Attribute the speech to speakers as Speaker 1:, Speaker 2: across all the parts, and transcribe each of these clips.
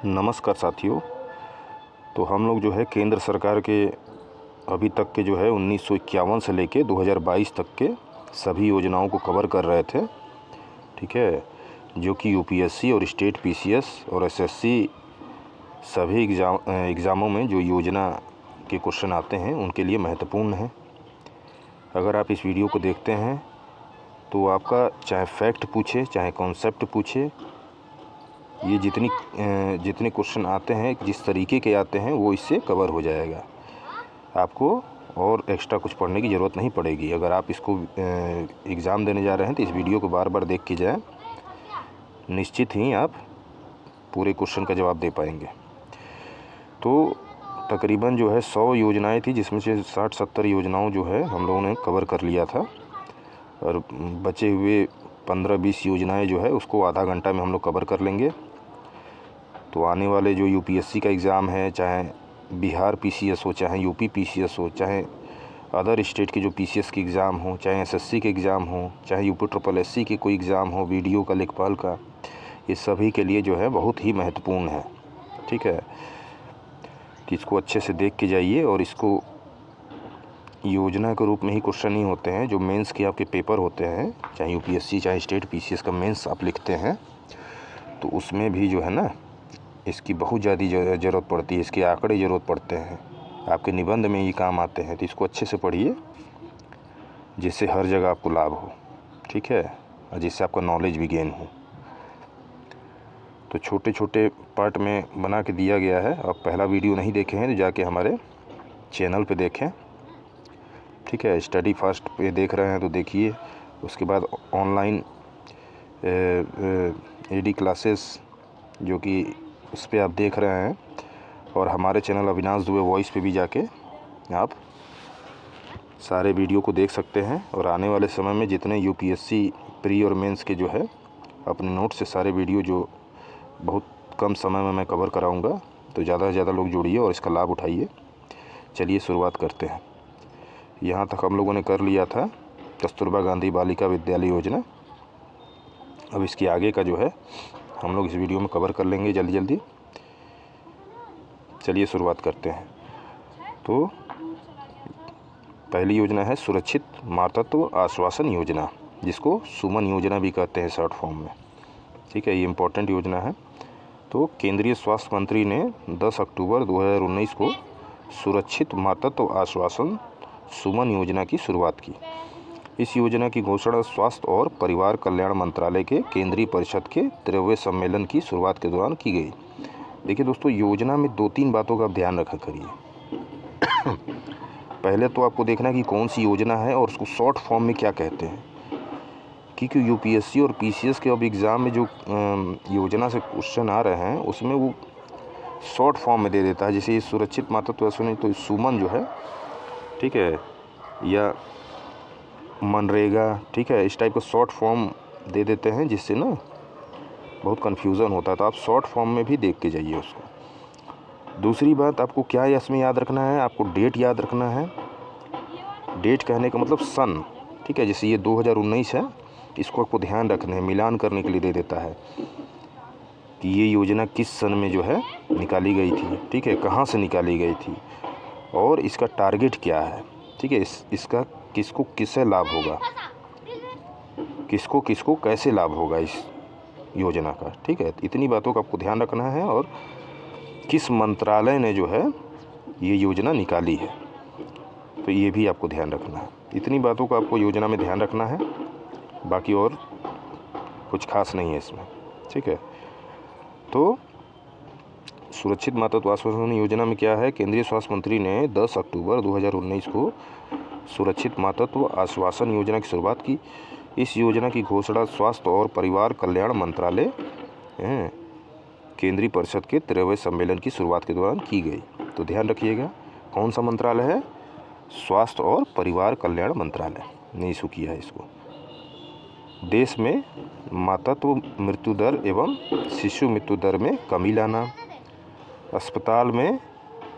Speaker 1: नमस्कार साथियों। तो हम लोग जो है केंद्र सरकार के अभी तक के जो है 1951 से लेके 2022 तक के सभी योजनाओं को कवर कर रहे थे। ठीक है, जो कि यूपीएससी और स्टेट पीसीएस और एसएससी सभी एग्ज़ामों में जो योजना के क्वेश्चन आते हैं उनके लिए महत्वपूर्ण है। अगर आप इस वीडियो को देखते हैं तो आपका चाहे फैक्ट पूछे चाहे कॉन्सेप्ट पूछे, ये जितने क्वेश्चन आते हैं जिस तरीके के आते हैं वो इससे कवर हो जाएगा। आपको और एक्स्ट्रा कुछ पढ़ने की ज़रूरत नहीं पड़ेगी। अगर आप इसको एग्ज़ाम देने जा रहे हैं तो इस वीडियो को बार बार देख के जाएं, निश्चित ही आप पूरे क्वेश्चन का जवाब दे पाएंगे। तो तकरीबन जो है 100 योजनाएं थी, जिसमें से 60-70 योजनाओं जो है हम लोगों ने कवर कर लिया था, और बचे हुए 15-20 योजनाएं जो है उसको आधा घंटा में हम लोग कवर कर लेंगे। तो आने वाले जो यूपीएससी का एग्ज़ाम है, चाहे बिहार पीसीएस हो, चाहे यूपी पीसीएस हो, चाहे अदर स्टेट के जो पीसीएस के एग्ज़ाम हो, चाहे एसएससी के एग्ज़ाम हो, चाहे यूपी ट्रिपल एससी के कोई एग्ज़ाम हो, वीडियो का, लेखपाल का, ये सभी के लिए जो है बहुत ही महत्वपूर्ण है। ठीक है, तो इसको अच्छे से देख के जाइए। और इसको योजना के रूप में ही क्वेश्चन नहीं होते हैं, जो मेंस के आपके पेपर होते हैं, चाहे यूपीएससी चाहे स्टेट पीसीएस का मेंस आप लिखते हैं, तो उसमें भी जो है ना इसकी बहुत ज़्यादा ज़रूरत पड़ती है। इसके आंकड़े ज़रूरत पड़ते हैं, आपके निबंध में ये काम आते हैं। तो इसको अच्छे से पढ़िए, जिससे हर जगह आपको लाभ हो। ठीक है, और जिससे आपका नॉलेज भी गेन हो। तो छोटे छोटे पार्ट में बना के दिया गया है। अब पहला वीडियो नहीं देखे हैं तो जाके हमारे चैनल पे देखें। ठीक है, स्टडी फास्ट पे देख रहे हैं तो देखिए। उसके बाद ऑनलाइन एडी क्लासेस जो कि उस पर आप देख रहे हैं, और हमारे चैनल अविनाश दुबे वॉइस पे भी जाके आप सारे वीडियो को देख सकते हैं। और आने वाले समय में जितने यूपीएससी प्री और मेंस के जो है अपने नोट से सारे वीडियो जो बहुत कम समय में मैं कवर कराऊंगा, तो ज़्यादा से ज़्यादा लोग जुड़िए और इसका लाभ उठाइए। चलिए शुरुआत करते हैं। यहाँ तक हम लोगों ने कर लिया था कस्तूरबा गांधी बालिका विद्यालय योजना। अब इसके आगे का जो है हम लोग इस वीडियो में कवर कर लेंगे जल्दी जल्दी। चलिए शुरुआत करते हैं। तो पहली योजना है सुरक्षित मातृत्व आश्वासन योजना, जिसको सुमन योजना भी कहते हैं शॉर्ट फॉर्म में। ठीक है, ये इम्पोर्टेंट योजना है। तो केंद्रीय स्वास्थ्य मंत्री ने 10 अक्टूबर 2019 को सुरक्षित मातृत्व आश्वासन सुमन योजना की शुरुआत की। इस योजना की घोषणा स्वास्थ्य और परिवार कल्याण मंत्रालय के केंद्रीय परिषद के 13वें सम्मेलन की शुरुआत के दौरान की गई। देखिए दोस्तों, योजना में 2-3 बातों का ध्यान रखा करिए। पहले तो आपको देखना है कि कौन सी योजना है और उसको शॉर्ट फॉर्म में क्या कहते हैं, क्योंकि यूपीएससी और पीसीएस के अब एग्ज़ाम में जो योजना से क्वेश्चन आ रहे हैं उसमें वो शॉर्ट फॉर्म में दे देता है। जैसे ये सुरक्षित मातृत्व सुने तो सुमन जो है, ठीक है, या मनरेगा, ठीक है, इस टाइप का शॉर्ट फॉर्म दे देते हैं, जिससे ना बहुत कन्फ्यूज़न होता है। तो आप शॉर्ट फॉर्म में भी देख के जाइए उसको। दूसरी बात, आपको क्या इसमें याद रखना है, आपको डेट याद रखना है। डेट कहने का मतलब सन। ठीक है, जैसे ये 2019 है, इसको आपको ध्यान रखना है, मिलान करने के लिए दे देता है कि ये योजना किस सन में जो है निकाली गई थी। ठीक है, कहाँ से निकाली गई थी और इसका टारगेट क्या है। ठीक है, इसका किसको किससे लाभ होगा, किसको किसको कैसे लाभ होगा इस योजना का। ठीक है, इतनी बातों का आपको ध्यान रखना है, और किस मंत्रालय ने जो है ये योजना निकाली है, तो ये भी आपको ध्यान रखना है। इतनी बातों का आपको योजना में ध्यान रखना है, बाकी और कुछ खास नहीं है इसमें। ठीक है, तो सुरक्षित मातृत्व आश्वासन योजना में क्या है, केंद्रीय स्वास्थ्य मंत्री ने 10 अक्टूबर 2019 को सुरक्षित मातृत्व आश्वासन योजना की शुरुआत की। इस योजना की घोषणा स्वास्थ्य और परिवार कल्याण मंत्रालय केंद्रीय परिषद के 13वें सम्मेलन की शुरुआत के दौरान की गई। तो ध्यान रखिएगा, कौन सा मंत्रालय है, स्वास्थ्य और परिवार कल्याण मंत्रालय ने इशू किया है इसको। देश में मातृत्व मृत्यु दर एवं शिशु मृत्यु दर में कमी लाना, अस्पताल में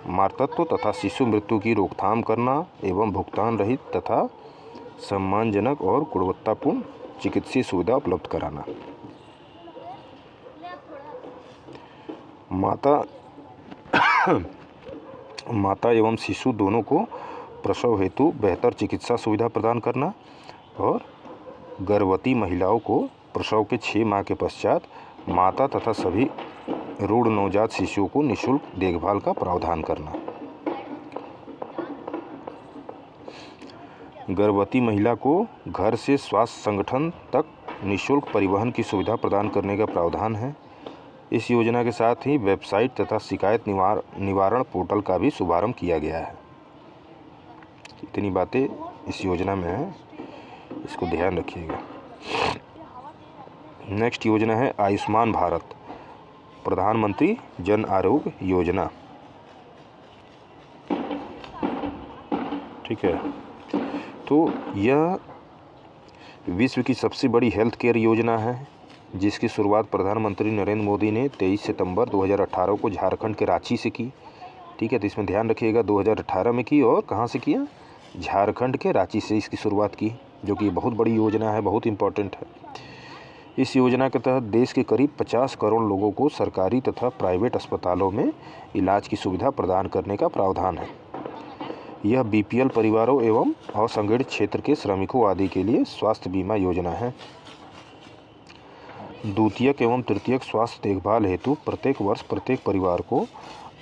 Speaker 1: मातृत्व तथा शिशु मृत्यु की रोकथाम करना एवं भुगतान रहित तथा सम्मानजनक और गुणवत्तापूर्ण चिकित्सीय सुविधा उपलब्ध कराना। माता माता एवं शिशु दोनों को प्रसव हेतु बेहतर चिकित्सा सुविधा प्रदान करना और गर्भवती महिलाओं को प्रसव के 6 माह के पश्चात माता तथा सभी रूढ़ नवजात शिशुओं को निःशुल्क देखभाल का प्रावधान करना। गर्भवती महिला को घर से स्वास्थ्य संगठन तक निःशुल्क परिवहन की सुविधा प्रदान करने का प्रावधान है। इस योजना के साथ ही वेबसाइट तथा शिकायत निवारण पोर्टल का भी शुभारंभ किया गया है। इतनी बातें इस योजना में है, इसको ध्यान रखिएगा। नेक्स्ट योजना है आयुष्मान भारत, प्रधानमंत्री जन आरोग्य योजना। ठीक है, तो यह विश्व की सबसे बड़ी हेल्थ केयर योजना है, जिसकी शुरुआत प्रधानमंत्री नरेंद्र मोदी ने 23 सितंबर 2018 को झारखंड के रांची से की। ठीक है, तो इसमें ध्यान रखिएगा 2018 में की और कहाँ से किया, झारखंड के रांची से इसकी शुरुआत की, जो कि बहुत बड़ी योजना है, बहुत इम्पोर्टेंट है। इस योजना के तहत देश के करीब 50 करोड़ लोगों को सरकारी तथा प्राइवेट अस्पतालों में इलाज की सुविधा प्रदान करने का प्रावधान है। यह बीपीएल परिवारों एवं असंगठित क्षेत्र के श्रमिकों आदि के लिए स्वास्थ्य बीमा योजना है। द्वितीयक एवं तृतीयक स्वास्थ्य देखभाल हेतु प्रत्येक वर्ष प्रत्येक परिवार को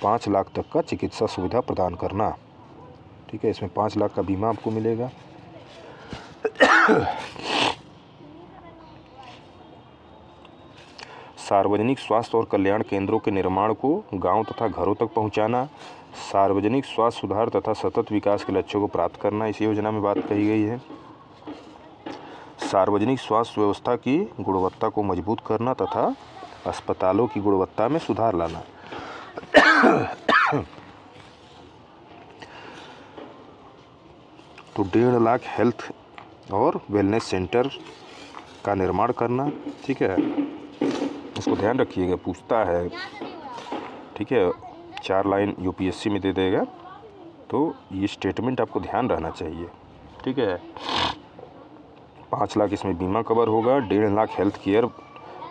Speaker 1: 5 लाख तक का चिकित्सा सुविधा प्रदान करना। ठीक है, इसमें 5 लाख का बीमा आपको मिलेगा। सार्वजनिक स्वास्थ्य और कल्याण केंद्रों के निर्माण को गांव तथा घरों तक पहुंचाना, सार्वजनिक स्वास्थ्य सुधार तथा सतत विकास के लक्ष्यों को प्राप्त करना इस योजना में बात कही गई है। सार्वजनिक स्वास्थ्य व्यवस्था की गुणवत्ता को मजबूत करना तथा अस्पतालों की गुणवत्ता में सुधार लाना। तो 1.5 लाख हेल्थ और वेलनेस सेंटर का निर्माण करना। ठीक है, इसको ध्यान रखिएगा, पूछता है। ठीक है, 4 लाइन यूपीएससी में दे देगा, तो ये स्टेटमेंट आपको ध्यान रहना चाहिए। ठीक है, 5 लाख इसमें बीमा कवर होगा, 1.5 लाख हेल्थ केयर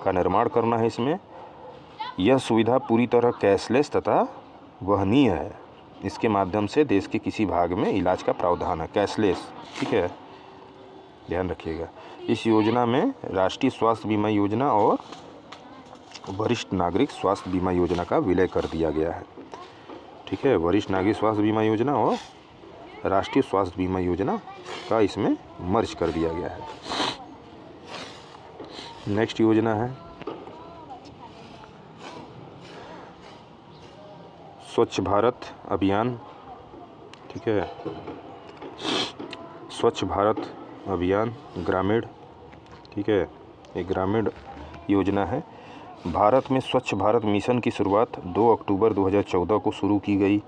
Speaker 1: का निर्माण करना है इसमें। यह सुविधा पूरी तरह कैशलेस तथा वहनीय है। इसके माध्यम से देश के किसी भाग में इलाज का प्रावधान है, कैशलेस। ठीक है, ध्यान रखिएगा। इस योजना में राष्ट्रीय स्वास्थ्य बीमा योजना और वरिष्ठ नागरिक स्वास्थ्य बीमा योजना का विलय कर दिया गया है। ठीक है, वरिष्ठ नागरिक स्वास्थ्य बीमा योजना और राष्ट्रीय स्वास्थ्य बीमा योजना का इसमें मर्ज कर दिया गया है। नेक्स्ट योजना है स्वच्छ भारत अभियान। ठीक है, स्वच्छ भारत अभियान ग्रामीण। ठीक है, एक ग्रामीण योजना है। भारत में स्वच्छ भारत मिशन की शुरुआत 2 अक्टूबर 2014 को शुरू की गई,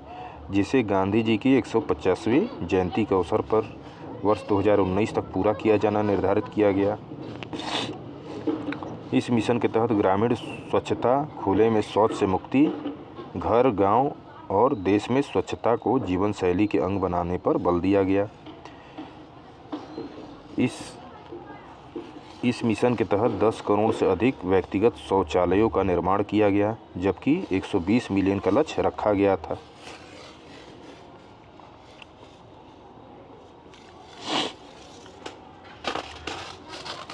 Speaker 1: जिसे गांधी जी की 150वीं जयंती के अवसर पर वर्ष 2019 तक पूरा किया जाना निर्धारित किया गया। इस मिशन के तहत ग्रामीण स्वच्छता, खुले में शौच से मुक्ति, घर, गांव और देश में स्वच्छता को जीवन शैली के अंग बनाने पर बल दिया गया। इस मिशन के तहत 10 करोड़ से अधिक व्यक्तिगत शौचालयों का निर्माण किया गया, जबकि 120 मिलियन का लक्ष्य रखा गया था।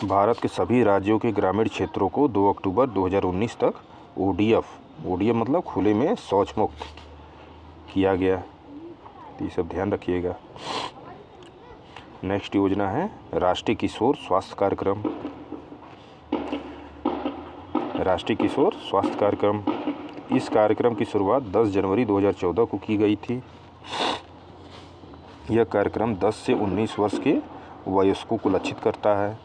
Speaker 1: भारत के सभी राज्यों के ग्रामीण क्षेत्रों को 2 अक्टूबर 2019 तक ओडीएफ मतलब खुले में शौच मुक्त किया गया। तो ये सब ध्यान रखिएगा। नेक्स्ट योजना है राष्ट्रीय किशोर स्वास्थ्य कार्यक्रम। राष्ट्रीय किशोर स्वास्थ्य कार्यक्रम, इस कार्यक्रम की शुरुआत 10 जनवरी 2014 को की गई थी। यह कार्यक्रम 10 से 19 वर्ष के वयस्कों को लक्षित करता है।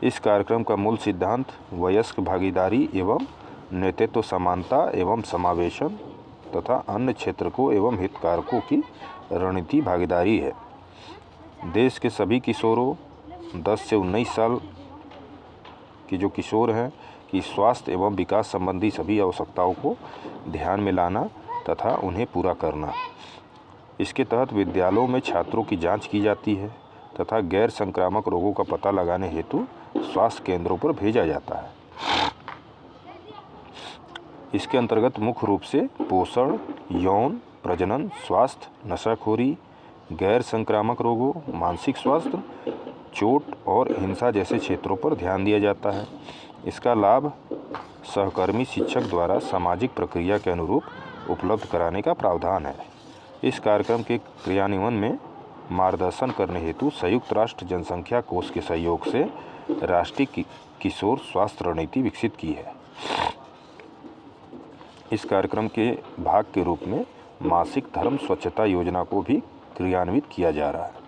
Speaker 1: इस कार्यक्रम का मूल सिद्धांत वयस्क भागीदारी एवं नेतृत्व समानता एवं समावेशन तथा अन्य क्षेत्रकों एवं हितधारकों की रणनीति भागीदारी है। देश के सभी किशोरों 10 से 19 साल के जो किशोर हैं की स्वास्थ्य एवं विकास संबंधी सभी आवश्यकताओं को ध्यान में लाना तथा उन्हें पूरा करना। इसके तहत विद्यालयों में छात्रों की जांच की जाती है तथा गैर संक्रामक रोगों का पता लगाने हेतु स्वास्थ्य केंद्रों पर भेजा जाता है। इसके अंतर्गत मुख्य रूप से पोषण, यौन, प्रजनन, स्वास्थ्य, नशाखोरी, गैर संक्रामक रोगों, मानसिक स्वास्थ्य, चोट और हिंसा जैसे क्षेत्रों पर ध्यान दिया जाता है। इसका लाभ सहकर्मी शिक्षक द्वारा सामाजिक प्रक्रिया के अनुरूप उपलब्ध कराने का प्रावधान है। इस कार्यक्रम के क्रियान्वयन में मार्गदर्शन करने हेतु संयुक्त राष्ट्र जनसंख्या कोष के सहयोग से राष्ट्रीय किशोर स्वास्थ्य रणनीति विकसित की है। इस कार्यक्रम के भाग के रूप में मासिक धर्म स्वच्छता योजना को भी क्रियान्वित किया जा रहा है।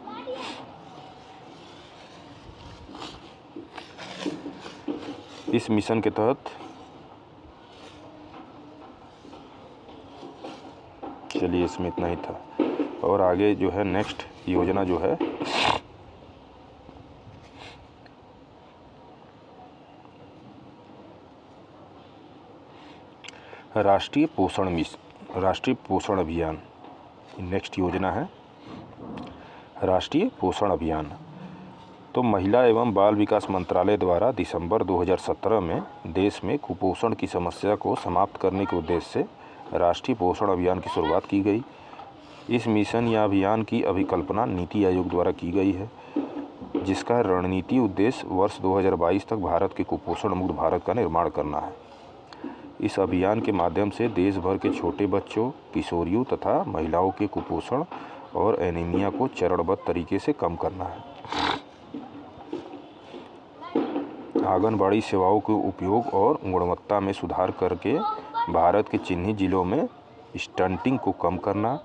Speaker 1: इस मिशन के तहत चलिए इसमें इतना ही था, और आगे जो है नेक्स्ट योजना जो है राष्ट्रीय पोषण अभियान। नेक्स्ट योजना है राष्ट्रीय पोषण अभियान। तो महिला एवं बाल विकास मंत्रालय द्वारा दिसंबर 2017 में देश में कुपोषण की समस्या को समाप्त करने के उद्देश्य से राष्ट्रीय पोषण अभियान की शुरुआत की गई। इस मिशन या अभियान की अभिकल्पना नीति आयोग द्वारा की गई है, जिसका रणनीति उद्देश्य वर्ष 2022 तक भारत के कुपोषण मुक्त भारत का निर्माण करना है। इस अभियान के माध्यम से देश भर के छोटे बच्चों, किशोरियों तथा महिलाओं के कुपोषण और एनीमिया को चरणबद्ध तरीके से कम करना है। आंगनबाड़ी सेवाओं के उपयोग और गुणवत्ता में सुधार करके भारत के चिन्हित जिलों में स्टंटिंग को कम करना,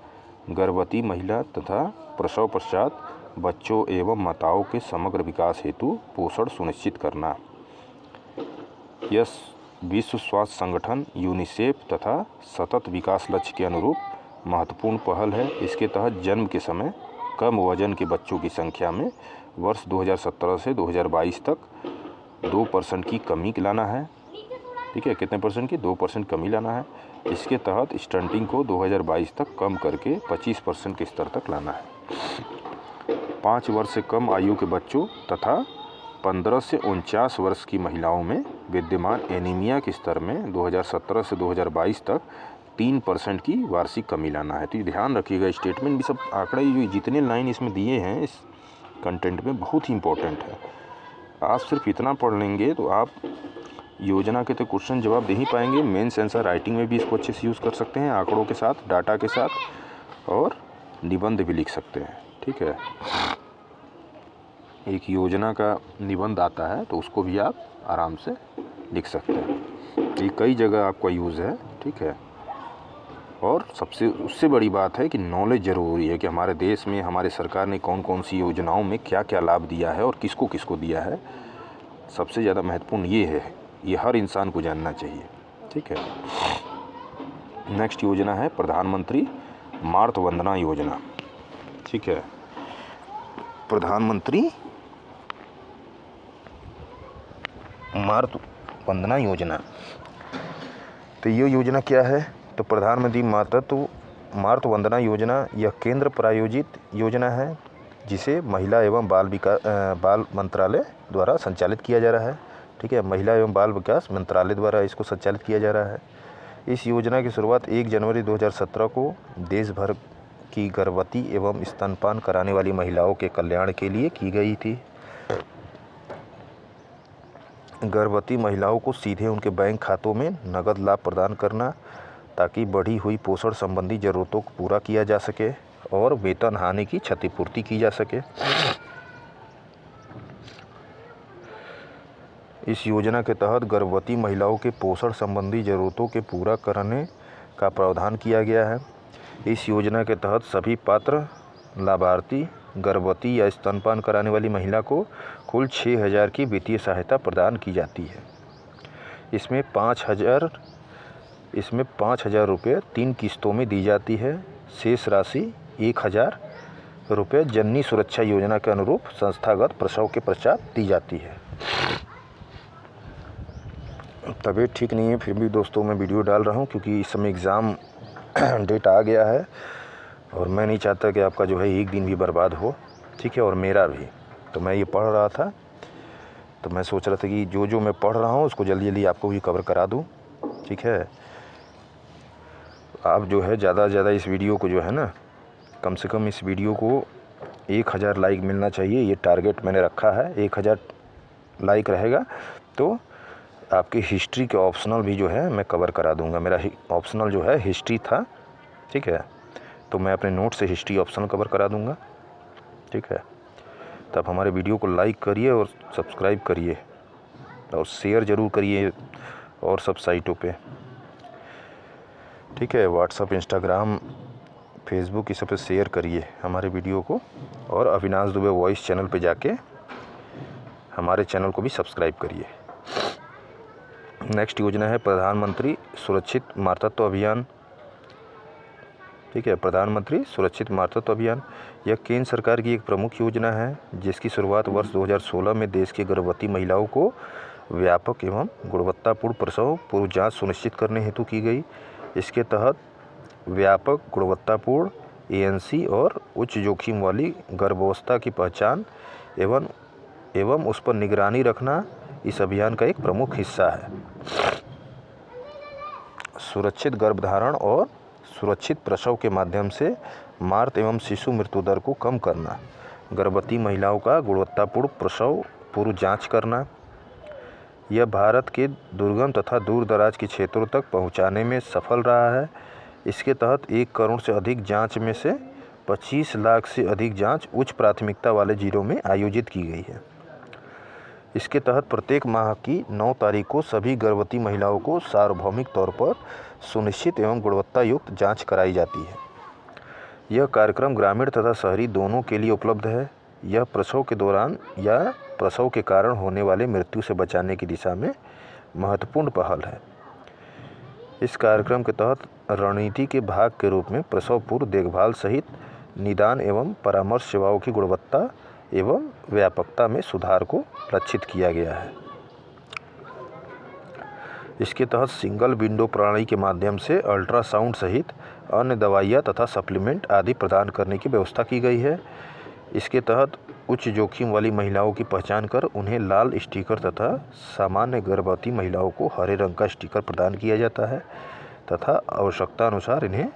Speaker 1: गर्भवती महिला तथा प्रसव पश्चात बच्चों एवं माताओं के समग्र विकास हेतु पोषण सुनिश्चित करना। यह विश्व स्वास्थ्य संगठन यूनिसेफ तथा सतत विकास लक्ष्य के अनुरूप महत्वपूर्ण पहल है। इसके तहत जन्म के समय कम वजन के बच्चों की संख्या में वर्ष 2017 से 2022 तक 2% की कमी लाना है। ठीक है, कितने परसेंट की? 2% कमी लाना है। इसके तहत स्टंटिंग को 2022 तक कम करके 25% के स्तर तक लाना है। 5 वर्ष से कम आयु के बच्चों तथा 15 से 49 वर्ष की महिलाओं में विद्यमान एनीमिया के स्तर में 2017 से 2022 तक 3% की वार्षिक कमी लाना है। तो ये ध्यान रखिएगा, स्टेटमेंट भी सब आंकड़े जो जितने लाइन इसमें दिए हैं इस कंटेंट में बहुत ही इम्पोर्टेंट है। आप सिर्फ इतना पढ़ लेंगे तो आप योजना के तो क्वेश्चन जवाब दे ही पाएंगे। मेंस आंसर राइटिंग में भी इसको अच्छे से यूज़ कर सकते हैं, आंकड़ों के साथ, डाटा के साथ, और निबंध भी लिख सकते हैं। ठीक है, एक योजना का निबंध आता है तो उसको भी आप आराम से लिख सकते हैं। ये कई जगह आपका यूज़ है। ठीक है, और उससे बड़ी बात है कि नॉलेज ज़रूरी है कि हमारे देश में हमारे सरकार ने कौन कौन सी योजनाओं में क्या क्या लाभ दिया है और किसको किसको दिया है। सबसे ज़्यादा महत्वपूर्ण ये है, ये हर इंसान को जानना चाहिए। ठीक है, नेक्स्ट योजना है प्रधानमंत्री मातृ वंदना योजना। ठीक है, प्रधानमंत्री मातृ वंदना योजना। तो ये योजना क्या है? तो प्रधानमंत्री मातृ वंदना योजना यह केंद्र प्रायोजित योजना है, जिसे महिला एवं बाल मंत्रालय द्वारा संचालित किया जा रहा है। ठीक है, महिला एवं बाल विकास मंत्रालय द्वारा इसको संचालित किया जा रहा है। इस योजना की शुरुआत 1 जनवरी 2017 को देश भर की गर्भवती एवं स्तनपान कराने वाली महिलाओं के कल्याण के लिए की गई थी। गर्भवती महिलाओं को सीधे उनके बैंक खातों में नगद लाभ प्रदान करना, ताकि बढ़ी हुई पोषण संबंधी ज़रूरतों को पूरा किया जा सके और वेतन हानि की क्षतिपूर्ति की जा सके। इस योजना के तहत गर्भवती महिलाओं के पोषण संबंधी ज़रूरतों के पूरा करने का प्रावधान किया गया है। इस योजना के तहत सभी पात्र लाभार्थी गर्भवती या स्तनपान कराने वाली महिला को कुल 6,000 की वित्तीय सहायता प्रदान की जाती है। इसमें 5,000 रुपये 3 किस्तों में दी जाती है। शेष राशि 1,000 रुपये जननी सुरक्षा योजना के अनुरूप संस्थागत प्रसव के पश्चात दी जाती है। तबीयत ठीक नहीं है, फिर भी दोस्तों मैं वीडियो डाल रहा हूँ, क्योंकि इस समय एग्ज़ाम डेट आ गया है और मैं नहीं चाहता कि आपका जो है एक दिन भी बर्बाद हो। ठीक है, और मेरा भी। तो मैं ये पढ़ रहा था, तो मैं सोच रहा था कि जो मैं पढ़ रहा हूँ उसको जल्दी जल्दी आपको भी कवर करा दूँ। ठीक है, आप जो है ज़्यादा से ज़्यादा इस वीडियो को जो है ना, कम से कम इस वीडियो को 1000 लाइक मिलना चाहिए। ये टारगेट मैंने रखा है, 1000 लाइक रहेगा तो आपकी हिस्ट्री के ऑप्शनल भी जो है मैं कवर करा दूंगा। मेरा ऑप्शनल जो है हिस्ट्री था, ठीक है, तो मैं अपने नोट से हिस्ट्री ऑप्शनल कवर करा दूंगा, ठीक है। तो आप हमारे वीडियो को लाइक करिए और सब्सक्राइब करिए और शेयर ज़रूर करिए और सब साइटों पे, ठीक है। व्हाट्सअप, इंस्टाग्राम, फेसबुक, इस सब पे शेयर करिए हमारे वीडियो को। और अविनाश दुबे वॉइस चैनल पे जाके हमारे चैनल को भी सब्सक्राइब करिए। नेक्स्ट योजना है प्रधानमंत्री सुरक्षित मातृत्व अभियान, ठीक है। प्रधानमंत्री सुरक्षित मातृत्व अभियान यह केंद्र सरकार की एक प्रमुख योजना है जिसकी शुरुआत वर्ष 2016 में देश की गर्भवती महिलाओं को व्यापक एवं गुणवत्तापूर्ण प्रसव पूर्व जांच सुनिश्चित करने हेतु की गई। इसके तहत व्यापक, गुणवत्तापूर्ण, ANC और उच्च जोखिम वाली गर्भावस्था की पहचान एवं उस पर निगरानी रखना इस अभियान का एक प्रमुख हिस्सा है। सुरक्षित गर्भधारण और सुरक्षित प्रसव के माध्यम से मातृ एवं शिशु मृत्यु दर को कम करना, गर्भवती महिलाओं का गुणवत्तापूर्ण प्रसव पूर्व जांच करना, यह भारत के दुर्गम तथा दूर दराज के क्षेत्रों तक पहुंचाने में सफल रहा है। इसके तहत 1 करोड़ से अधिक जांच में से 25 लाख से अधिक जांच उच्च प्राथमिकता वाले जिलों में आयोजित की गई है। इसके तहत प्रत्येक माह की 9 तारीख को सभी गर्भवती महिलाओं को सार्वभौमिक तौर पर सुनिश्चित एवं गुणवत्ता युक्त जाँच कराई जाती है। यह कार्यक्रम ग्रामीण तथा शहरी दोनों के लिए उपलब्ध है। यह प्रसव के दौरान या प्रसव के कारण होने वाले मृत्यु से बचाने की दिशा में महत्वपूर्ण पहल है। इस कार्यक्रम के तहत रणनीति के भाग के रूप में प्रसव पूर्व देखभाल सहित निदान एवं परामर्श सेवाओं की गुणवत्ता एवं व्यापकता में सुधार को लक्षित किया गया है। इसके तहत सिंगल विंडो प्रणाली के माध्यम से अल्ट्रासाउंड सहित अन्य दवाइयाँ तथा सप्लीमेंट आदि प्रदान करने की व्यवस्था की गई है। इसके तहत उच्च जोखिम वाली महिलाओं की पहचान कर उन्हें लाल स्टिकर तथा सामान्य गर्भवती महिलाओं को हरे रंग का स्टिकर प्रदान किया जाता है तथा आवश्यकता अनुसार इन्हें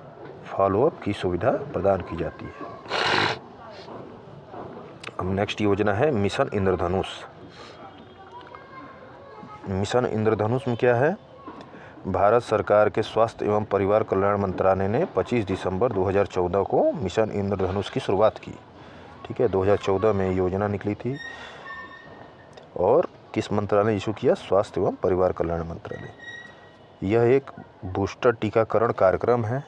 Speaker 1: फॉलोअप की सुविधा प्रदान की जाती है। अब नेक्स्ट योजना है मिशन इंद्रधनुष। मिशन इंद्रधनुष में क्या है? भारत सरकार के स्वास्थ्य एवं परिवार कल्याण मंत्रालय ने 25 दिसंबर 2014 को मिशन इंद्रधनुष की शुरुआत की, ठीक है। 2014 में योजना निकली थी और किस मंत्रालय ने इशू किया? स्वास्थ्य एवं परिवार कल्याण मंत्रालय। यह एक बूस्टर टीकाकरण कार्यक्रम है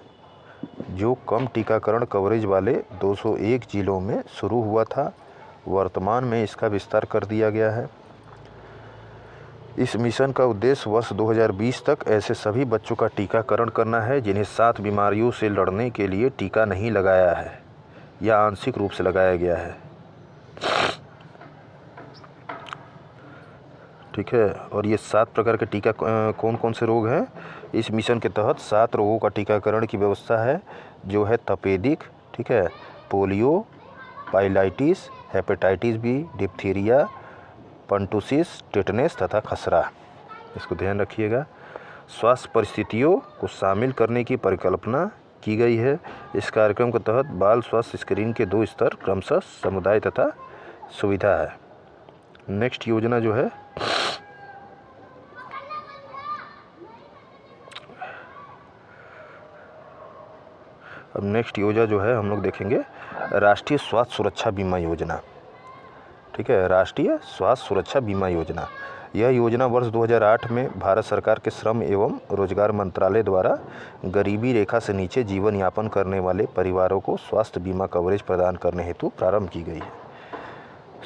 Speaker 1: जो कम टीकाकरण कवरेज वाले 201 जिलों में शुरू हुआ था। वर्तमान में इसका विस्तार कर दिया गया है। इस मिशन का उद्देश्य वर्ष 2020 तक ऐसे सभी बच्चों का टीकाकरण करना है जिन्हें 7 बीमारियों से लड़ने के लिए टीका नहीं लगाया है या आंशिक रूप से लगाया गया है, ठीक है। और ये 7 प्रकार के टीका कौन कौन से रोग हैं? इस मिशन के तहत 7 रोगों का टीकाकरण की व्यवस्था है जो है तपेदिक, ठीक है, polio, pyelitis, hepatitis B, diphtheria, pertussis, tetanus तथा खसरा। इसको ध्यान रखिएगा। स्वास्थ्य परिस्थितियों को शामिल करने की परिकल्पना की गई है। इस कार्यक्रम के तहत बाल स्वास्थ्य स्क्रीनिंग के 2 स्तर क्रमशः समुदाय तथा सुविधा है। नेक्स्ट योजना जो है अब नेक्स्ट योजना जो है हम लोग देखेंगे राष्ट्रीय स्वास्थ्य सुरक्षा बीमा योजना, ठीक है। राष्ट्रीय स्वास्थ्य सुरक्षा बीमा योजना, यह योजना वर्ष 2008 में भारत सरकार के श्रम एवं रोजगार मंत्रालय द्वारा गरीबी रेखा से नीचे जीवन यापन करने वाले परिवारों को स्वास्थ्य बीमा कवरेज प्रदान करने हेतु प्रारंभ की गई है।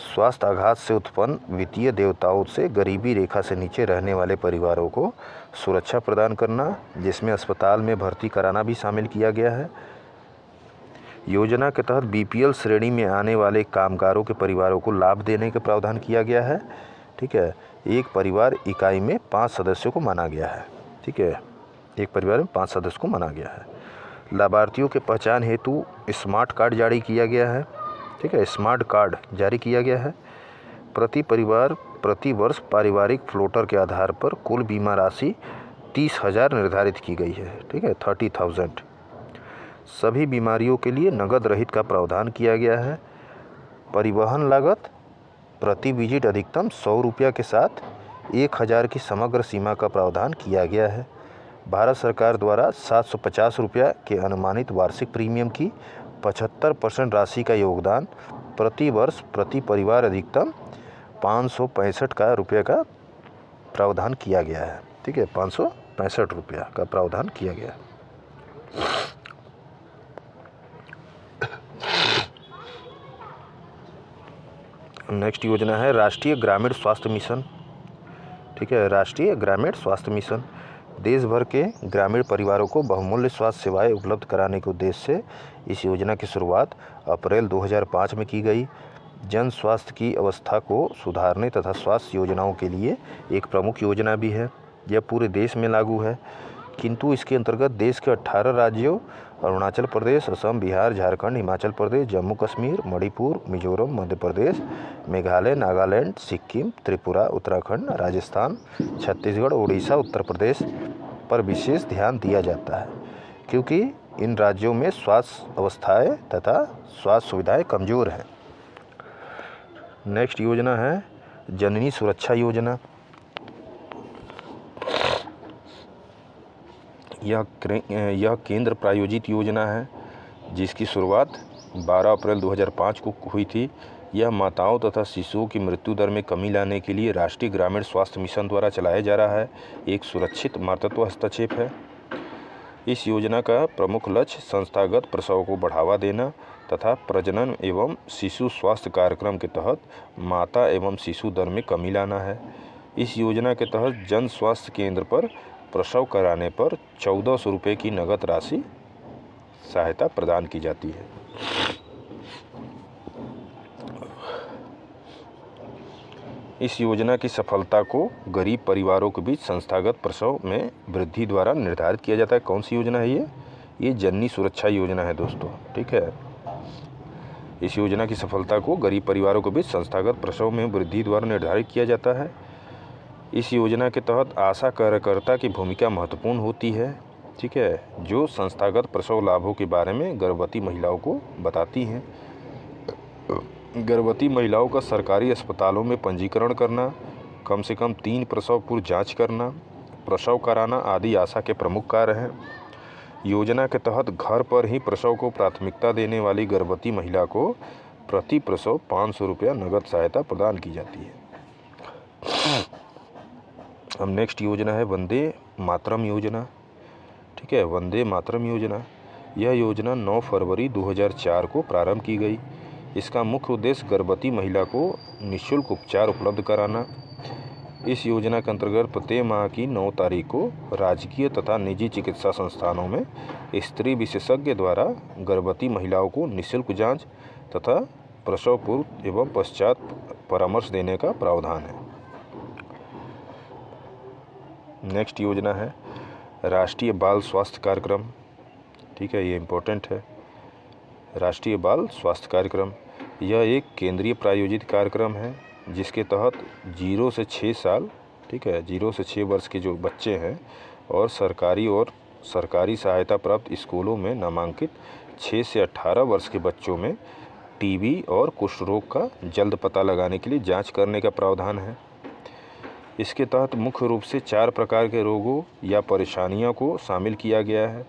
Speaker 1: स्वास्थ्य आघात से उत्पन्न वित्तीय देयताओं से गरीबी रेखा से नीचे रहने वाले परिवारों को सुरक्षा प्रदान करना, जिसमें अस्पताल में भर्ती कराना भी शामिल किया गया है। योजना के तहत BPL श्रेणी में आने वाले कामगारों के परिवारों को लाभ देने का प्रावधान किया गया है, ठीक है। एक परिवार इकाई में 5 सदस्यों को माना गया है, ठीक है। एक परिवार में 5 सदस्य को माना गया है। लाभार्थियों के पहचान हेतु स्मार्ट कार्ड जारी किया गया है, ठीक है। स्मार्ट कार्ड जारी किया गया है। प्रति परिवार प्रति वर्ष पारिवारिक फ्लोटर के आधार पर कुल बीमा राशि 30,000 निर्धारित की गई है। ठीक है, 30,000। सभी बीमारियों के लिए नगद रहित का प्रावधान किया गया है। परिवहन लागत प्रति विजिट अधिकतम 100 रुपया के साथ 1,000 की समग्र सीमा का प्रावधान किया गया है। भारत सरकार द्वारा 750 रुपया के अनुमानित वार्षिक प्रीमियम की 75% राशि का योगदान प्रति वर्ष प्रति परिवार अधिकतम 565 का रुपये का प्रावधान किया गया है। ठीक है, 565 रुपया का प्रावधान किया गया है। नेक्स्ट योजना है राष्ट्रीय ग्रामीण स्वास्थ्य मिशन। ठीक है, राष्ट्रीय ग्रामीण स्वास्थ्य मिशन देश भर के ग्रामीण परिवारों को बहुमूल्य स्वास्थ्य सेवाएं उपलब्ध कराने के उद्देश्य से इस योजना की शुरुआत अप्रैल 2005 में की गई। जन स्वास्थ्य की अवस्था को सुधारने तथा स्वास्थ्य योजनाओं के लिए एक प्रमुख योजना भी है। यह पूरे देश में लागू है, किंतु इसके अंतर्गत देश के 18 राज्यों अरुणाचल प्रदेश, असम, बिहार, झारखंड, हिमाचल प्रदेश, जम्मू कश्मीर, मणिपुर, मिजोरम, मध्य प्रदेश, मेघालय, नागालैंड, सिक्किम, त्रिपुरा, उत्तराखंड, राजस्थान, छत्तीसगढ़, उड़ीसा, उत्तर प्रदेश पर विशेष ध्यान दिया जाता है, क्योंकि इन राज्यों में स्वास्थ्य अवस्थाएं तथा स्वास्थ्य सुविधाएं कमज़ोर हैं। नेक्स्ट योजना है जननी सुरक्षा योजना। यह केंद्र प्रायोजित योजना है जिसकी शुरुआत 12 अप्रैल 2005 को हुई थी। यह माताओं तथा शिशुओं की मृत्यु दर में कमी लाने के लिए राष्ट्रीय ग्रामीण स्वास्थ्य मिशन द्वारा चलाया जा रहा है एक सुरक्षित मातृत्व हस्तक्षेप है। इस योजना का प्रमुख लक्ष्य संस्थागत प्रसव को बढ़ावा देना तथा प्रजनन एवं शिशु स्वास्थ्य कार्यक्रम के तहत माता एवं शिशु दर में कमी लाना है। इस योजना के तहत जन स्वास्थ्य केंद्र पर प्रसव कराने पर 1400 रुपये की नगद राशि सहायता प्रदान की जाती है। इस योजना की सफलता को गरीब परिवारों के बीच संस्थागत प्रसव में वृद्धि द्वारा निर्धारित किया जाता है। कौन सी योजना है ये जननी सुरक्षा योजना है दोस्तों। ठीक है, इस योजना की सफलता को गरीब परिवारों के बीच संस्थागत प्रसव में वृद्धि द्वारा निर्धारित किया जाता है। इस योजना के तहत आशा कार्यकर्ता की भूमिका महत्वपूर्ण होती है। ठीक है, जो संस्थागत प्रसव लाभों के बारे में गर्भवती महिलाओं को बताती हैं। गर्भवती महिलाओं का सरकारी अस्पतालों में पंजीकरण करना, कम से कम 3 प्रसव पूर्व जांच करना, प्रसव कराना आदि आशा के प्रमुख कार्य हैं। योजना के तहत घर पर ही प्रसव को प्राथमिकता देने वाली गर्भवती महिला को प्रति प्रसव 500 रुपया नगद सहायता प्रदान की जाती है। अब नेक्स्ट योजना है वंदे मातरम योजना। ठीक है, वंदे मातरम योजना यह योजना 9 फरवरी 2004 को प्रारंभ की गई। इसका मुख्य उद्देश्य गर्भवती महिला को निःशुल्क उपचार उपलब्ध कराना। इस योजना के अंतर्गत प्रत्येक माह की 9 तारीख को राजकीय तथा निजी चिकित्सा संस्थानों में स्त्री विशेषज्ञ द्वारा गर्भवती महिलाओं को निःशुल्क जांच तथा प्रसव पूर्व एवं पश्चात परामर्श देने का प्रावधान है। नेक्स्ट योजना है राष्ट्रीय बाल स्वास्थ्य कार्यक्रम। ठीक है, ये इम्पोर्टेंट है। राष्ट्रीय बाल स्वास्थ्य कार्यक्रम यह एक केंद्रीय प्रायोजित कार्यक्रम है जिसके तहत 0 से 6 साल, ठीक है, 0 से 6 वर्ष के जो बच्चे हैं और सरकारी सहायता प्राप्त स्कूलों में नामांकित 6 से 18 वर्ष के बच्चों में टीबी और कुष्ठ रोग का जल्द पता लगाने के लिए जांच करने का प्रावधान है। इसके तहत मुख्य रूप से 4 प्रकार के रोगों या परेशानियों को शामिल किया गया है।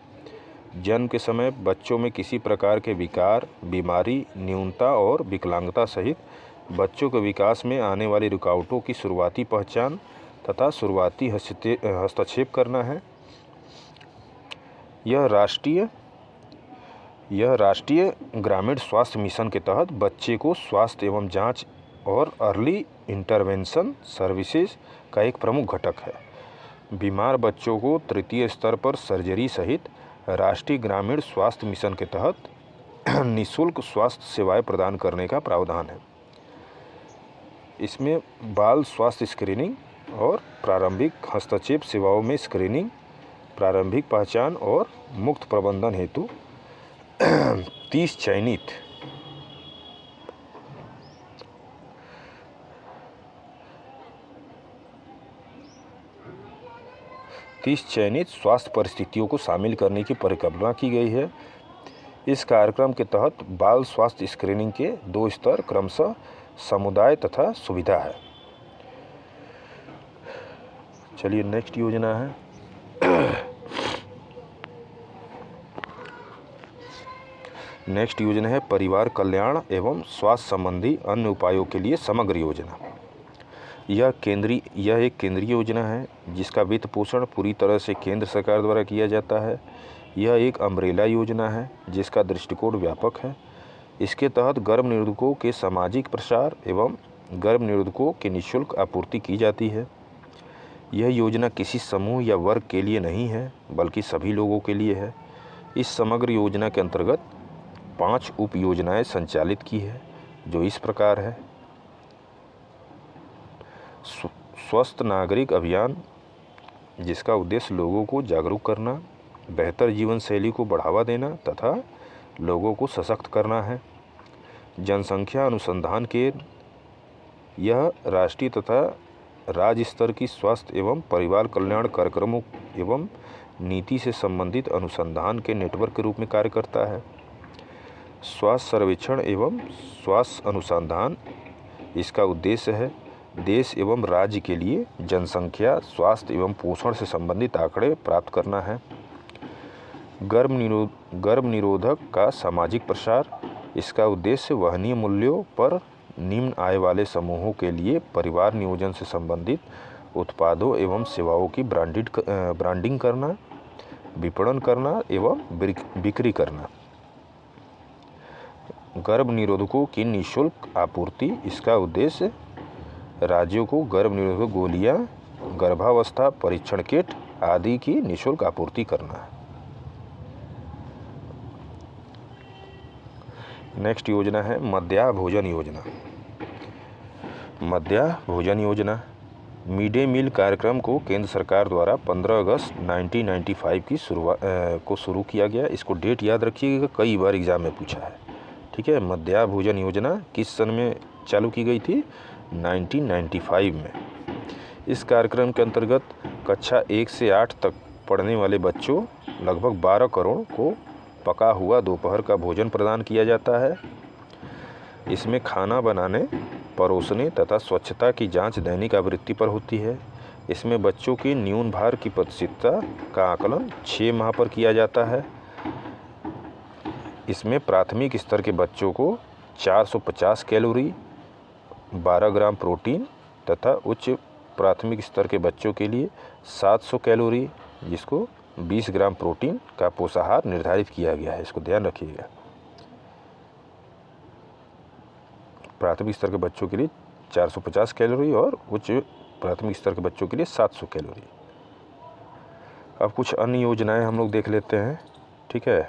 Speaker 1: जन्म के समय बच्चों में किसी प्रकार के विकार, बीमारी, न्यूनता और विकलांगता सहित बच्चों के विकास में आने वाली रुकावटों की शुरुआती पहचान तथा शुरुआती हस्तक्षेप करना है। यह राष्ट्रीय ग्रामीण स्वास्थ्य मिशन के तहत बच्चे को स्वास्थ्य एवं जांच और अर्ली इंटरवेंशन सर्विसेज का एक प्रमुख घटक है। बीमार बच्चों को तृतीय स्तर पर सर्जरी सहित राष्ट्रीय ग्रामीण स्वास्थ्य मिशन के तहत निःशुल्क स्वास्थ्य सेवाएं प्रदान करने का प्रावधान है। इसमें बाल स्वास्थ्य स्क्रीनिंग और प्रारंभिक हस्तक्षेप सेवाओं में स्क्रीनिंग, प्रारंभिक पहचान और मुक्त प्रबंधन हेतु 30 चयनित 30 चयनित स्वास्थ्य परिस्थितियों को शामिल करने की परिकल्पना की गई है। इस कार्यक्रम के तहत बाल स्वास्थ्य स्क्रीनिंग के 2 स्तर क्रमशः समुदाय तथा सुविधा है। चलिए नेक्स्ट योजना है नेक्स्ट योजना है परिवार कल्याण एवं स्वास्थ्य संबंधी अन्य उपायों के लिए समग्र योजना। यह एक केंद्रीय योजना है जिसका वित्त पोषण पूरी तरह से केंद्र सरकार द्वारा किया जाता है। यह एक अम्ब्रेला योजना है जिसका दृष्टिकोण व्यापक है। इसके तहत गर्भ निरोधकों के सामाजिक प्रसार एवं गर्भ निरोधकों की निःशुल्क आपूर्ति की जाती है। यह योजना किसी समूह या वर्ग के लिए नहीं है बल्कि सभी लोगों के लिए है। इस समग्र योजना के अंतर्गत 5 उप योजनाएं संचालित की है जो इस प्रकार है। स्वस्थ नागरिक अभियान, जिसका उद्देश्य लोगों को जागरूक करना, बेहतर जीवन शैली को बढ़ावा देना तथा लोगों को सशक्त करना है। जनसंख्या अनुसंधान केंद्र, यह राष्ट्रीय तथा राज्य स्तर की स्वास्थ्य एवं परिवार कल्याण कार्यक्रमों एवं नीति से संबंधित अनुसंधान के नेटवर्क के रूप में कार्य करता है। स्वास्थ्य सर्वेक्षण एवं स्वास्थ्य अनुसंधान, इसका उद्देश्य है देश एवं राज्य के लिए जनसंख्या, स्वास्थ्य एवं पोषण से संबंधित आंकड़े प्राप्त करना है। गर्भ निरोधक का सामाजिक प्रसार, इसका उद्देश्य वहनीय मूल्यों पर निम्न आय वाले समूहों के लिए परिवार नियोजन से संबंधित उत्पादों एवं सेवाओं की ब्रांडिंग करना, विपणन करना एवं बिक्री करना। गर्भ निरोधकों की निःशुल्क आपूर्ति, इसका उद्देश्य राज्यों को गर्भ निरोधक गोलियां, गर्भावस्था परीक्षण किट आदि की निःशुल्क आपूर्ति करना है। नेक्स्ट योजना है मध्याह्न भोजन योजना। मध्याह्न भोजन योजना मिड डे मील कार्यक्रम को केंद्र सरकार द्वारा 15 अगस्त 1995 की शुरू किया गया। इसको डेट याद रखिएगा, कई बार एग्जाम में पूछा है। ठीक है, मध्याह्न भोजन योजना किस सन में चालू की गई थी? 1995 में। इस कार्यक्रम के अंतर्गत कक्षा 1 से 8 तक पढ़ने वाले बच्चों लगभग 12 करोड़ को पका हुआ दोपहर का भोजन प्रदान किया जाता है। इसमें खाना बनाने, परोसने तथा स्वच्छता की जांच दैनिक आवृत्ति पर होती है। इसमें बच्चों के न्यून भार की प्रतिशतता का आकलन 6 माह पर किया जाता है। इसमें प्राथमिक स्तर के बच्चों को 450 कैलोरी, 12 ग्राम प्रोटीन तथा उच्च प्राथमिक स्तर के बच्चों के लिए 700 कैलोरी, जिसको 20 ग्राम प्रोटीन का पोषाहार निर्धारित किया गया है। इसको ध्यान रखिएगा। प्राथमिक स्तर के बच्चों के लिए 450 कैलोरी और उच्च प्राथमिक स्तर के बच्चों के लिए 700 कैलोरी। अब कुछ अन्य योजनाएं हम लोग देख लेते हैं। ठीक है,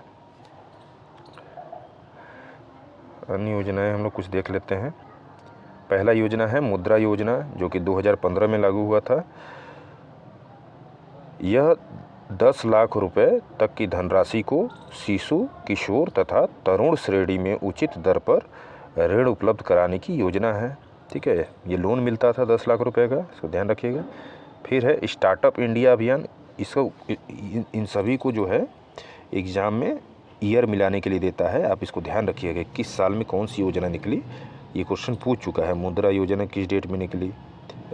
Speaker 1: अन्य योजनाएं हम लोग कुछ देख लेते हैं। पहला योजना है मुद्रा योजना, जो कि 2015 में लागू हुआ था। यह 10 लाख रुपए तक की धनराशि को शिशु, किशोर तथा तरुण श्रेणी में उचित दर पर ऋण उपलब्ध कराने की योजना है। ठीक है, ये लोन मिलता था 10 लाख रुपए का, इसको ध्यान रखिएगा। फिर है स्टार्टअप इंडिया अभियान। इसको इन सभी को जो है एग्ज़ाम में ईयर मिलाने के लिए देता है। आप इसको ध्यान रखिएगा, किस साल में कौन सी योजना निकली, ये क्वेश्चन पूछ चुका है। मुद्रा योजना किस डेट में निकली,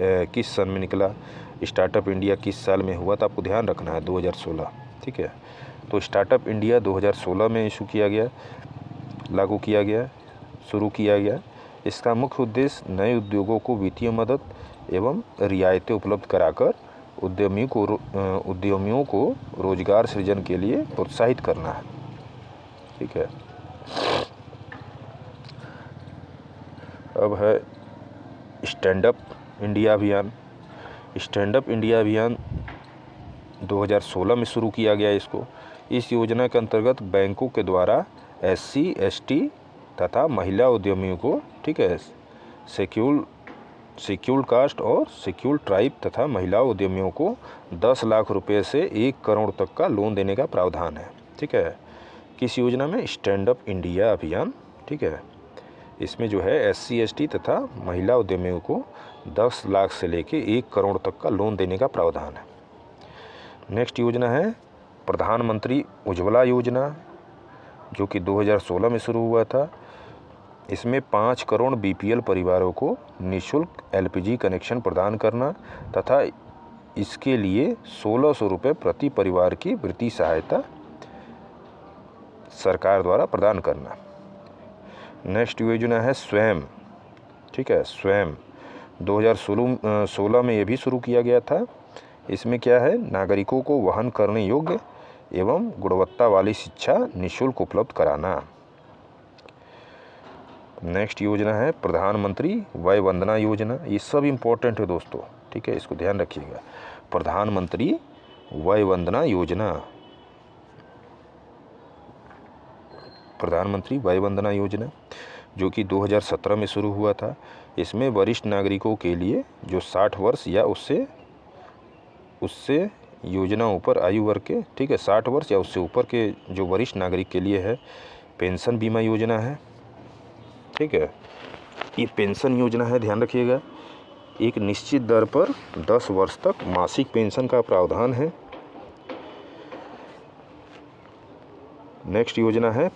Speaker 1: किस सन में निकला, स्टार्टअप इंडिया किस साल में हुआ, तो आपको ध्यान रखना है 2016। ठीक है, तो स्टार्टअप इंडिया 2016 में इशू किया गया, लागू किया गया, शुरू किया गया। इसका मुख्य उद्देश्य नए उद्योगों को वित्तीय मदद एवं रियायतें उपलब्ध कराकर उद्यमियों को रोजगार सृजन के लिए प्रोत्साहित करना है। ठीक है, अब है स्टैंड अप इंडिया अभियान। स्टैंड अप इंडिया अभियान 2016 में शुरू किया गया इसको। इस योजना के अंतर्गत बैंकों के द्वारा SC, ST तथा महिला उद्यमियों को, ठीक है, शेड्यूल्ड कास्ट और शेड्यूल्ड ट्राइब तथा महिला उद्यमियों को 10 लाख रुपए से 1 करोड़ तक का लोन देने का प्रावधान है। ठीक है, किस योजना में? स्टैंड अप इंडिया अभियान। ठीक है, इसमें जो है SC, ST तथा महिला उद्यमियों को 10 लाख से लेके 1 करोड़ तक का लोन देने का प्रावधान है। नेक्स्ट योजना है प्रधानमंत्री उज्ज्वला योजना, जो कि 2016 में शुरू हुआ था। इसमें 5 करोड़ BPL परिवारों को निःशुल्क LPG कनेक्शन प्रदान करना तथा इसके लिए 1600 रुपये प्रति परिवार की वित्तीय सहायता सरकार द्वारा प्रदान करना। नेक्स्ट योजना है स्वयं, ठीक है, स्वयं 2016 में ये भी शुरू किया गया था। इसमें क्या है, नागरिकों को वहन करने योग्य एवं गुणवत्ता वाली शिक्षा निःशुल्क उपलब्ध कराना। नेक्स्ट योजना है प्रधानमंत्री वय वंदना योजना। ये सब इम्पोर्टेंट है दोस्तों, ठीक है, इसको ध्यान रखिएगा। प्रधानमंत्री वय वंदना योजना, प्रधानमंत्री वय वंदना योजना जो कि 2017 में शुरू हुआ था। इसमें वरिष्ठ नागरिकों के लिए जो 60 वर्ष या उससे योजना ऊपर आयु वर्ग के, ठीक है, 60 वर्ष या उससे ऊपर के जो वरिष्ठ नागरिक के लिए है पेंशन बीमा योजना है, ठीक है। ये पेंशन योजना है, ध्यान रखिएगा। एक निश्चित दर पर 10 वर्ष तक मासिक पेंशन का प्रावधान है। नेक्स्ट योजना है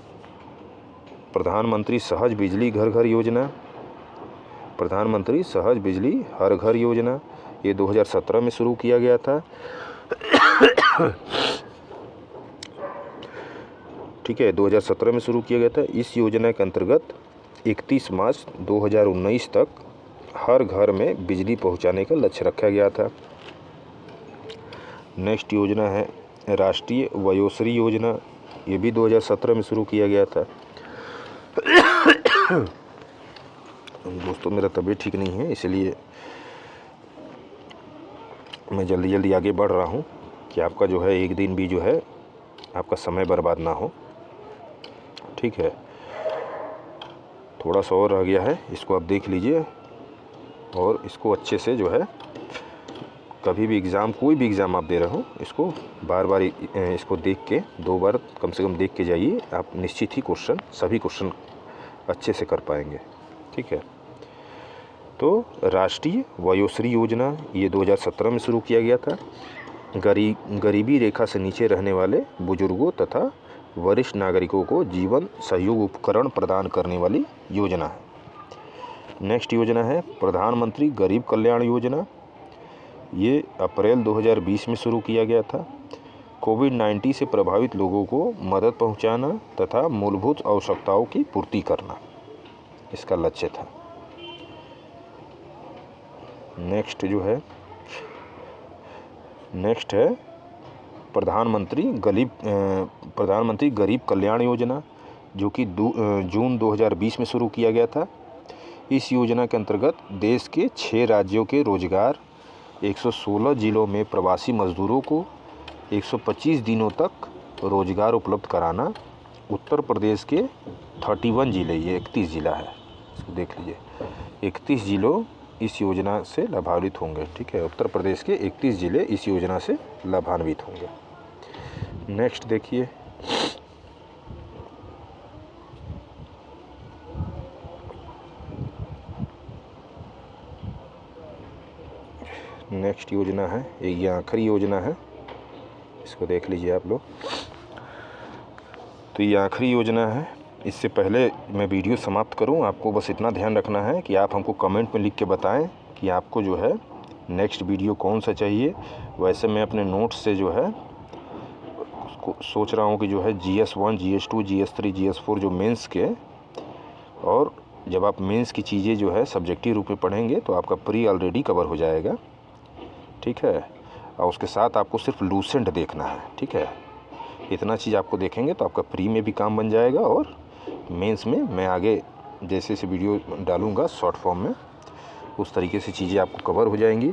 Speaker 1: प्रधानमंत्री सहज बिजली घर घर योजना, प्रधानमंत्री सहज बिजली हर घर योजना। ये 2017 में शुरू किया गया था, ठीक है, 2017 में शुरू किया गया था। इस योजना के अंतर्गत 31 मार्च 2019 तक हर घर में बिजली पहुंचाने का लक्ष्य रखा गया था। नेक्स्ट योजना है राष्ट्रीय वयोश्री योजना। ये भी 2017 में शुरू किया गया था। दोस्तों मेरा तबीयत ठीक नहीं है, इसलिए मैं जल्दी जल्दी आगे बढ़ रहा हूँ कि आपका जो है एक दिन भी जो है आपका समय बर्बाद ना हो, ठीक है। थोड़ा सा और रह गया है, इसको आप देख लीजिए और इसको अच्छे से जो है कभी भी एग्ज़ाम, कोई भी एग्ज़ाम आप दे रहे हो, इसको बार बार इसको देख के 2 बार कम से कम देख के जाइए। आप निश्चित ही सभी क्वेश्चन अच्छे से कर पाएंगे, ठीक है। तो राष्ट्रीय वयोश्री योजना ये 2017 में शुरू किया गया था। गरीबी रेखा से नीचे रहने वाले बुजुर्गों तथा वरिष्ठ नागरिकों को जीवन सहयोग उपकरण प्रदान करने वाली योजना है। नेक्स्ट योजना है प्रधानमंत्री गरीब कल्याण योजना। ये अप्रैल 2020 में शुरू किया गया था। कोविड-19 से प्रभावित लोगों को मदद पहुंचाना तथा मूलभूत आवश्यकताओं की पूर्ति करना इसका लक्ष्य था। नेक्स्ट है प्रधानमंत्री गरीब कल्याण योजना, जो कि जून 2020 में शुरू किया गया था। इस योजना के अंतर्गत देश के 6 राज्यों के रोजगार 116 जिलों में प्रवासी मजदूरों को 125 दिनों तक रोजगार उपलब्ध कराना। उत्तर प्रदेश के 31 जिले, ये 31 जिला है, इसको देख लीजिए, 31 जिलों इस योजना से लाभान्वित होंगे, ठीक है। उत्तर प्रदेश के 31 जिले इस योजना से लाभान्वित होंगे। नेक्स्ट देखिए, नेक्स्ट योजना है, ये आखिरी योजना है, इसको देख लीजिए आप लोग। तो ये आखिरी योजना है। इससे पहले मैं वीडियो समाप्त करूं, आपको बस इतना ध्यान रखना है कि आप हमको कमेंट में लिख के बताएं कि आपको जो है नेक्स्ट वीडियो कौन सा चाहिए। वैसे मैं अपने नोट्स से जो है उसको सोच रहा हूं कि जो है GS1, GS2, GS3, GS4 जो मेंस के, और जब आप मेंस की चीज़ें जो है सब्जेक्टिव रूप में पढ़ेंगे तो आपका प्री ऑलरेडी कवर हो जाएगा, ठीक है। और उसके साथ आपको सिर्फ लूसेंट देखना है, ठीक है। इतना चीज़ आपको देखेंगे तो आपका प्री में भी काम बन जाएगा और मेंस में मैं आगे जैसे से वीडियो डालूंगा शॉर्ट फॉर्म में, उस तरीके से चीज़ें आपको कवर हो जाएंगी।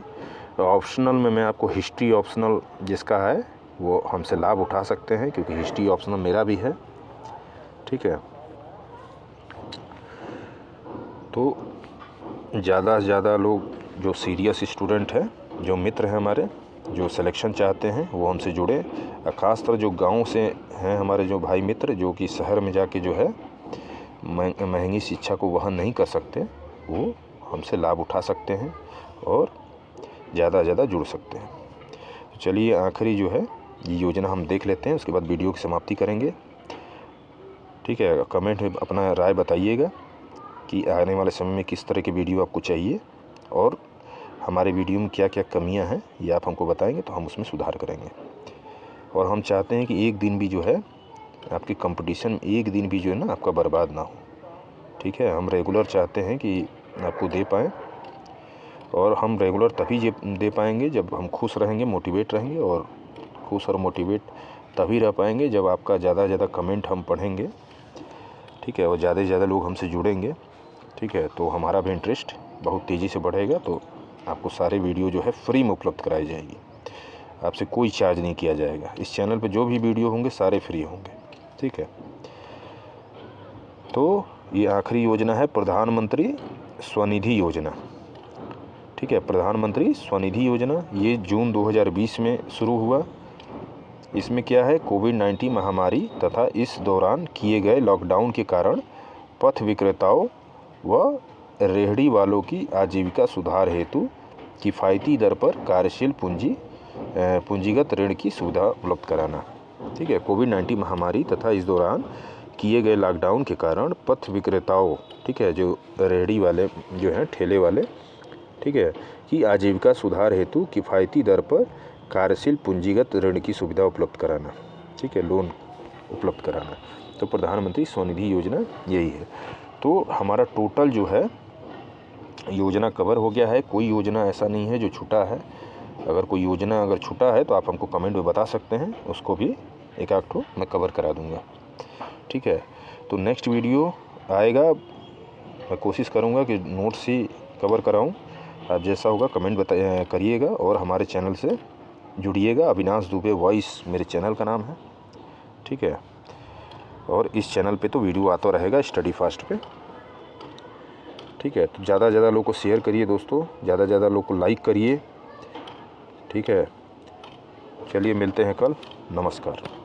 Speaker 1: ऑप्शनल में मैं आपको हिस्ट्री ऑप्शनल जिसका है वो हमसे लाभ उठा सकते हैं, क्योंकि हिस्ट्री ऑप्शनल मेरा भी है, ठीक है। तो ज़्यादा से ज़्यादा लोग जो सीरियस स्टूडेंट हैं, जो मित्र हैं हमारे, जो सिलेक्शन चाहते हैं, वो हमसे जुड़े। ख़ासतर जो गांव से हैं हमारे जो भाई मित्र, जो कि शहर में जाके जो है महंगी शिक्षा को वहन नहीं कर सकते, वो हमसे लाभ उठा सकते हैं और ज़्यादा से ज़्यादा जुड़ सकते हैं। चलिए आखिरी जो है ये योजना हम देख लेते हैं, उसके बाद वीडियो की समाप्ति करेंगे। ठीक है, कमेंट में अपना राय बताइएगा कि आने वाले समय में किस तरह की वीडियो आपको चाहिए और हमारे वीडियो में क्या क्या कमियां हैं ये आप हमको बताएंगे तो हम उसमें सुधार करेंगे। और हम चाहते हैं कि एक दिन भी जो है आपकी कंपटीशन में एक दिन भी जो है ना आपका बर्बाद ना हो। ठीक है, हम रेगुलर चाहते हैं कि आपको दे पाएँ, और हम रेगुलर तभी दे पाएंगे जब हम खुश रहेंगे, मोटिवेट रहेंगे। और खुश और मोटिवेट तभी रह पाएंगे जब आपका ज़्यादा से ज़्यादा कमेंट हम पढ़ेंगे। ठीक है, और ज़्यादा से ज़्यादा लोग हमसे जुड़ेंगे। ठीक है, तो हमारा भी इंटरेस्ट बहुत तेज़ी से बढ़ेगा। तो आपको सारे वीडियो जो है फ्री में उपलब्ध कराई जाएगी, आपसे कोई चार्ज नहीं किया जाएगा। इस चैनल पे जो भी वीडियो होंगे सारे फ्री होंगे। ठीक है, तो ये आखिरी योजना है प्रधानमंत्री स्वनिधि योजना। ठीक है, प्रधानमंत्री स्वनिधि योजना ये जून 2020 में शुरू हुआ। इसमें क्या है, कोविड-19 महामारी तथा इस दौरान किए गए लॉकडाउन के कारण पथ विक्रेताओं व रेहड़ी वालों की आजीविका सुधार हेतु किफ़ायती दर पर कार्यशील पूंजीगत ऋण की सुविधा उपलब्ध कराना। ठीक है, कोविड-19 महामारी तथा इस दौरान किए गए लॉकडाउन के कारण पथ विक्रेताओं, ठीक है, जो रेहड़ी वाले जो हैं, ठेले वाले, ठीक है, कि आजीविका सुधार हेतु किफ़ायती दर पर कार्यशील पूंजीगत ऋण की सुविधा उपलब्ध कराना। ठीक है, लोन उपलब्ध कराना। तो प्रधानमंत्री स्वनिधि योजना यही है। तो हमारा टोटल जो है योजना कवर हो गया है। कोई योजना ऐसा नहीं है जो छूटा है। अगर कोई योजना अगर छूटा है तो आप हमको कमेंट में बता सकते हैं, उसको भी एक आध ठो मैं कवर करा दूँगा। ठीक है, तो नेक्स्ट वीडियो आएगा, मैं कोशिश करूँगा कि नोट्स ही कवर कराऊँ। आप जैसा होगा कमेंट करिएगा और हमारे चैनल से जुड़िएगा। अविनाश दुबे वॉइस मेरे चैनल का नाम है। ठीक है, और इस चैनल पे तो वीडियो आता रहेगा स्टडी फास्ट पे। ठीक है, तो ज़्यादा से ज़्यादा लोग को शेयर करिए दोस्तों, ज़्यादा से ज़्यादा लोग को लाइक करिए। ठीक है, चलिए मिलते हैं कल। नमस्कार।